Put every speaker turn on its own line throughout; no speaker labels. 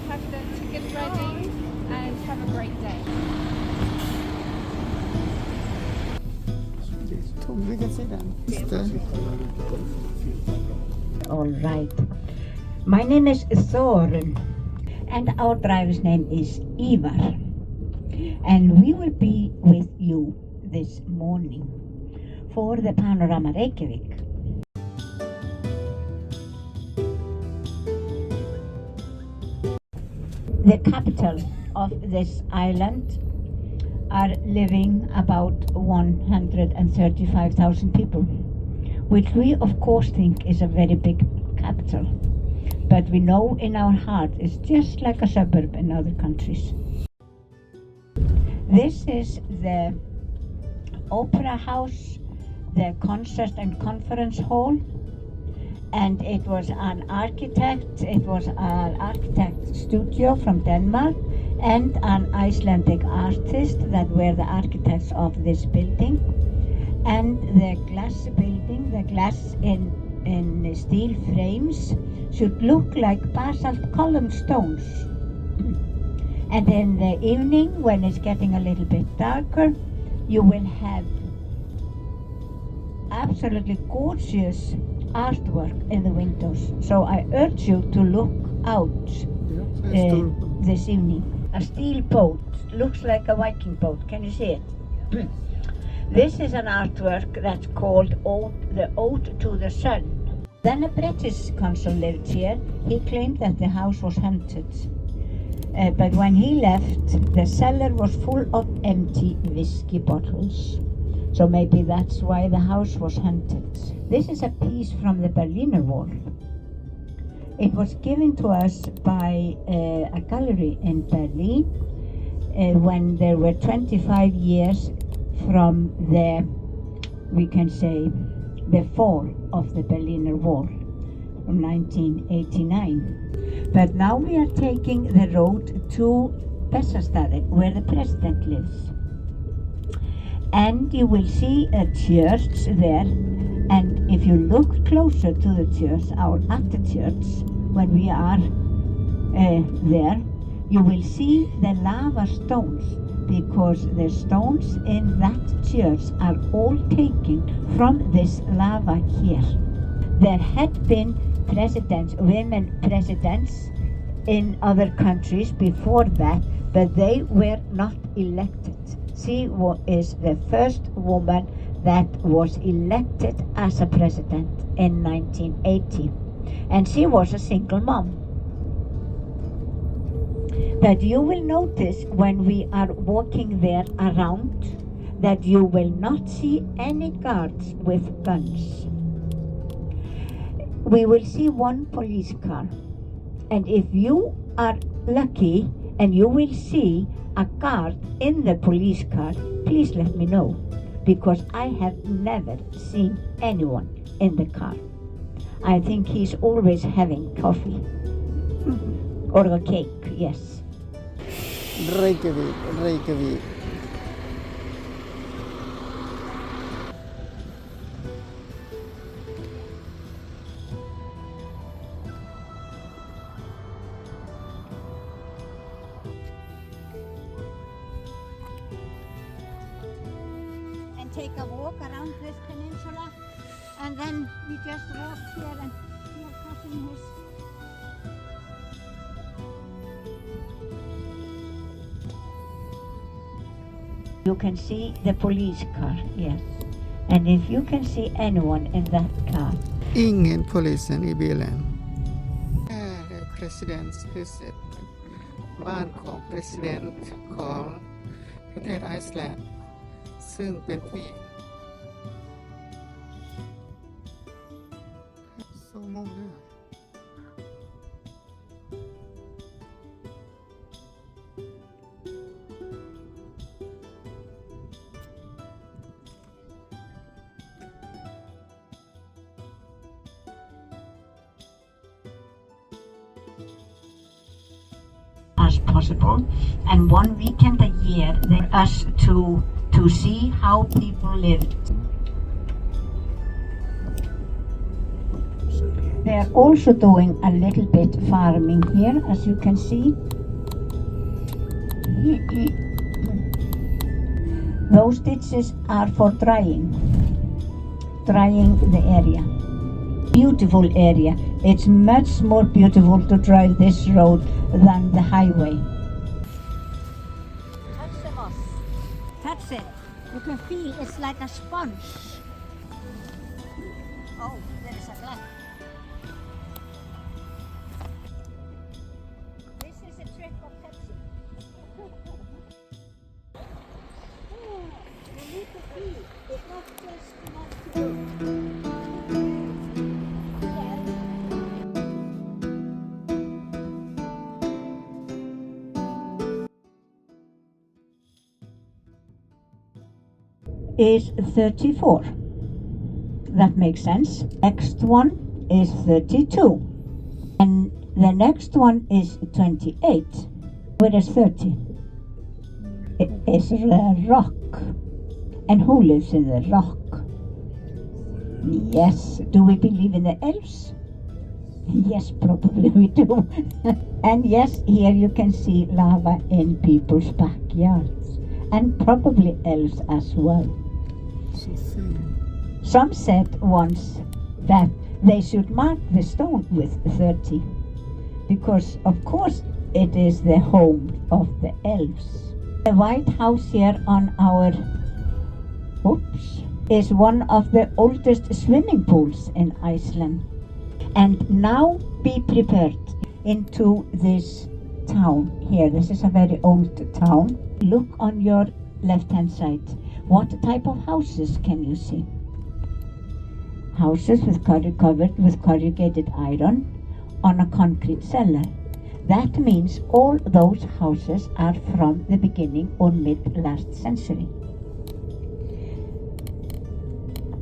have the tickets ready, and have a great day.
We can see them.
All right. My name is Thorin, and our driver's name is Ivar. And we will be with you this morning for the PANORAMIC Reykjavik. The capital of this island are living about 135,000 people, which we of course think is a very big capital. But we know in our heart it's just like a suburb in other countries. This is the opera house, the concert and conference hall, and it was an architect studio from Denmark and an Icelandic artist that were the architects of this building. And the glass building, the glass in steel frames should look like basalt column stones. And in the evening, when it's getting a little bit darker, you will have absolutely gorgeous artwork in the windows. So I urge you to look out this evening. A steel boat, looks like a Viking boat. Can you see it? This is an artwork that's called the Ode to the Sun. Then a British consul lived here. He claimed that the house was haunted. But when he left, the cellar was full of empty whiskey bottles. So maybe that's why the house was haunted. This is a piece from the Berliner Wall. It was given to us by a gallery in Berlin when there were 25 years from we can say, the fall of the Berliner Wall from 1989. But now we are taking the road to Bessastaði, where the president lives. And you will see a church there, and if you look closer to the church, or at the church, when we are there, you will see the lava stones, because the stones in that church are all taken from this lava here. There had been women presidents in other countries before that, but they were not elected. She is the first woman that was elected as a president in 1980, and she was a single mom. But you will notice when we are walking there around that you will not see any guards with guns. We will see one police car, and if you are lucky and you will see a guard in the police car, please let me know, because I have never seen anyone in the car. I think he's always having coffee or a cake, yes.
Reykjavik.
And take a walk around this peninsula, and then we just walk here, and we are passing his. You can see the police car, yes. And if you can see anyone in that car.
Ingen polisen I bilen. Här är presidentshuset.บ้านของ president ของประเทศไอซ์แลนด์ซึ่งเป็นผู้หญิงso många.
As possible, and one weekend a year they us to see how people lived.
So
They're also doing a little bit farming here, as you can see. Those ditches are for drying the area. Beautiful area. It's much more beautiful to drive this road than the highway. Touch the moss. Touch it. You can feel it's like a sponge. Oh, there is a glass. This is a trick of Pepsi. You need to feel. It's not just enough to do. Is 34. That makes sense. Next one is 32. And the next one is 28. Where is 30? It is the rock. And who lives in the rock? Yes. Do we believe in the elves? Yes, probably we do. And yes, here you can see lava in people's backyards. And probably elves as well. Some said once that they should mark the stone with 30 because of course it is the home of the elves. The White House here on our is one of the oldest swimming pools in Iceland. And now be prepared into this town here. This is a very old town. Look on your left-hand side. What type of houses can you see? Houses with covered with corrugated iron on a concrete cellar. That means all those houses are from the beginning or mid last century.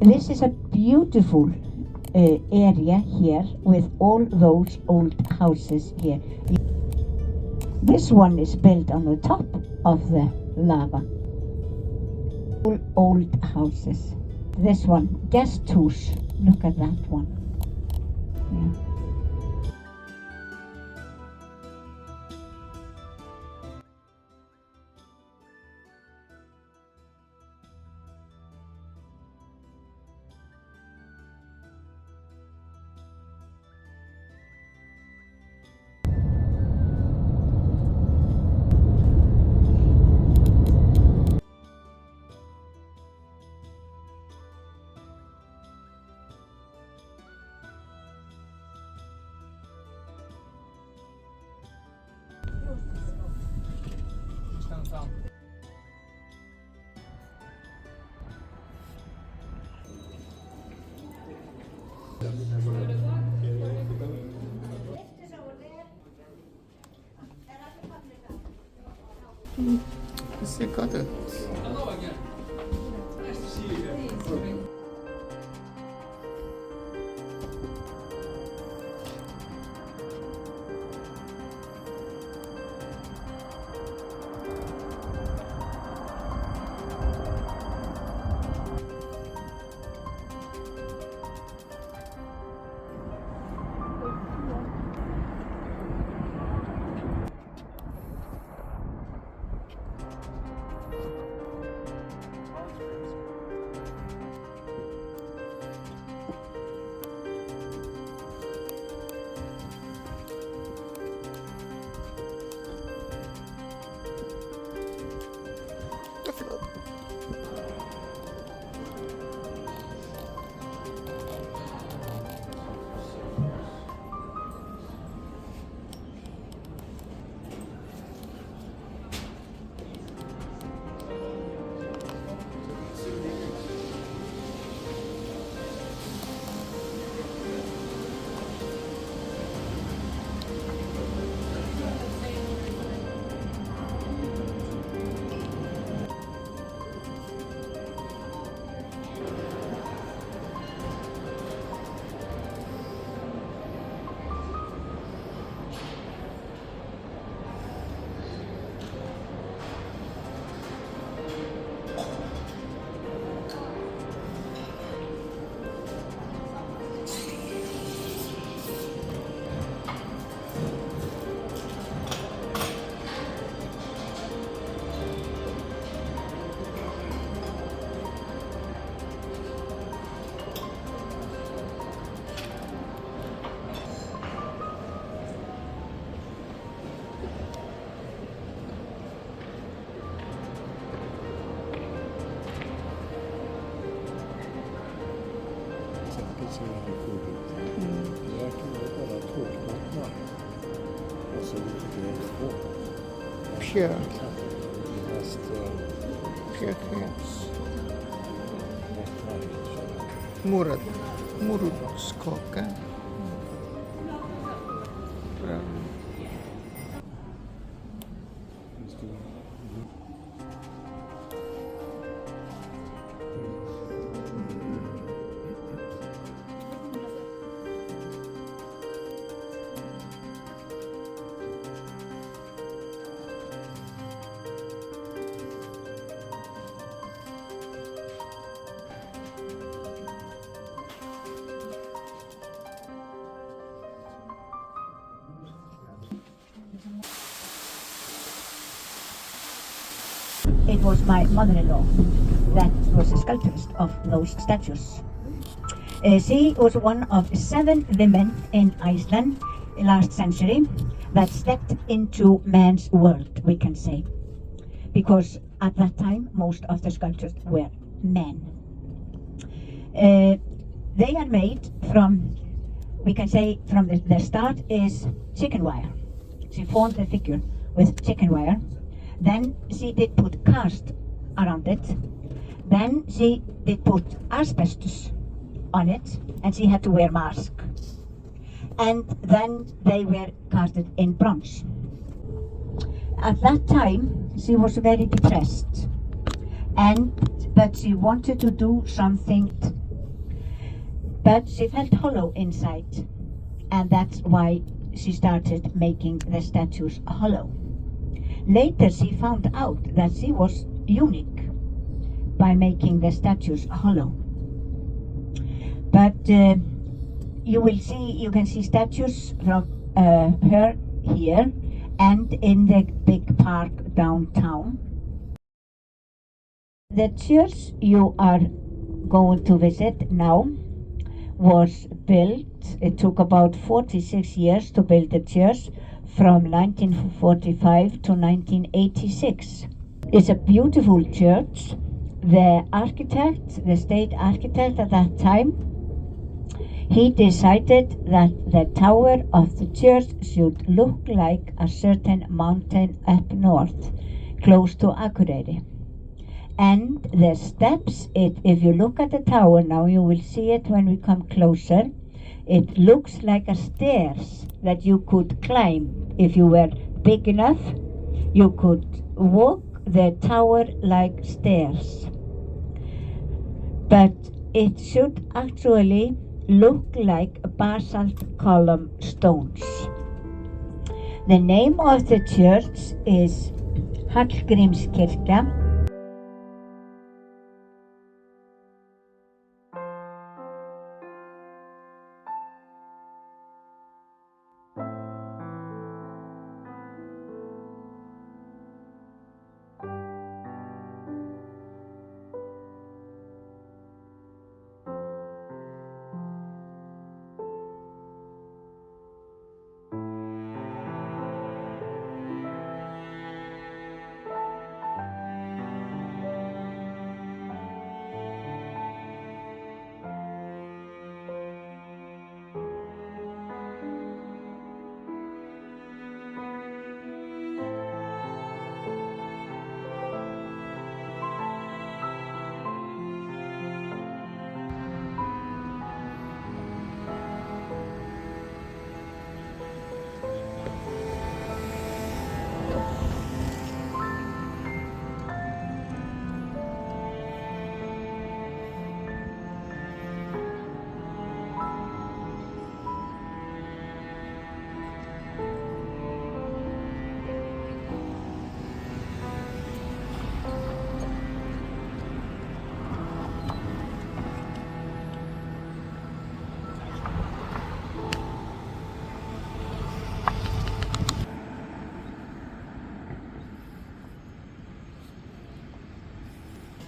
This is a beautiful area here with all those old houses here. This one is built on the top of the lava. Old houses. This one, Gesthús. Look at that one. Yeah.
Yes, you got it.
Hello again. Nice to see you again.
så jävla coolt. Där kan man bara tårtmatta och så lite grädde på.
Pure.
Fast
Pure Morotskaka. Bra.
It was my mother-in-law that was a sculptorist of those statues. She was one of 7 women in Iceland last century that stepped into man's world, we can say. Because at that time, most of the sculptures were men. They are made from, we can say, from the start is chicken wire. She formed the figure with chicken wire. Then she did put cast around it. Then she did put asbestos on it, and she had to wear mask. And then they were casted in bronze. At that time, she was very depressed, but she wanted to do something, but she felt hollow inside, and that's why she started making the statues hollow. Later she found out that she was unique by making the statues hollow. But you can see statues from her here and in the big park downtown. The church you are going to visit now was built, it took about 46 years to build the church, from 1945 to 1986. It's a beautiful church. The architect, the state architect at that time, he decided that the tower of the church should look like a certain mountain up north, close to Akureyri. And the steps, if you look at the tower now, you will see it when we come closer. It looks like a stairs that you could climb. If you were big enough, you could walk the tower like stairs. But it should actually look like basalt column stones. The name of the church is Hallgrimskirkja.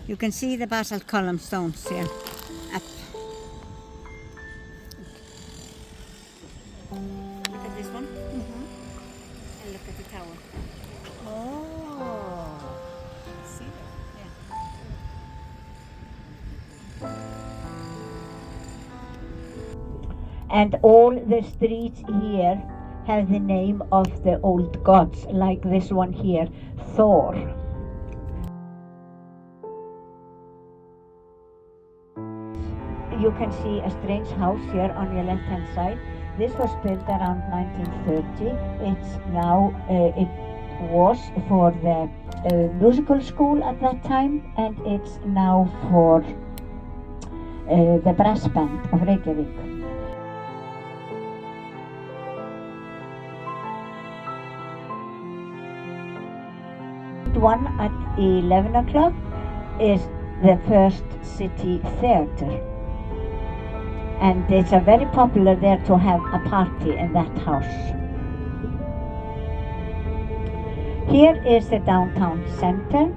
You can see the basalt column stones here, up. Look at this one, and look at the tower.
Oh.
See that? Yeah. And all the streets here have the name of the old gods, like this one here, Thor. You can see a strange house here on your left hand side. This was built around 1930. It's now, it was for the musical school at that time, and it's now for the brass band of Reykjavik. One at 11 o'clock is the first city theatre, and it's very popular there to have a party in that house. Here is the downtown center.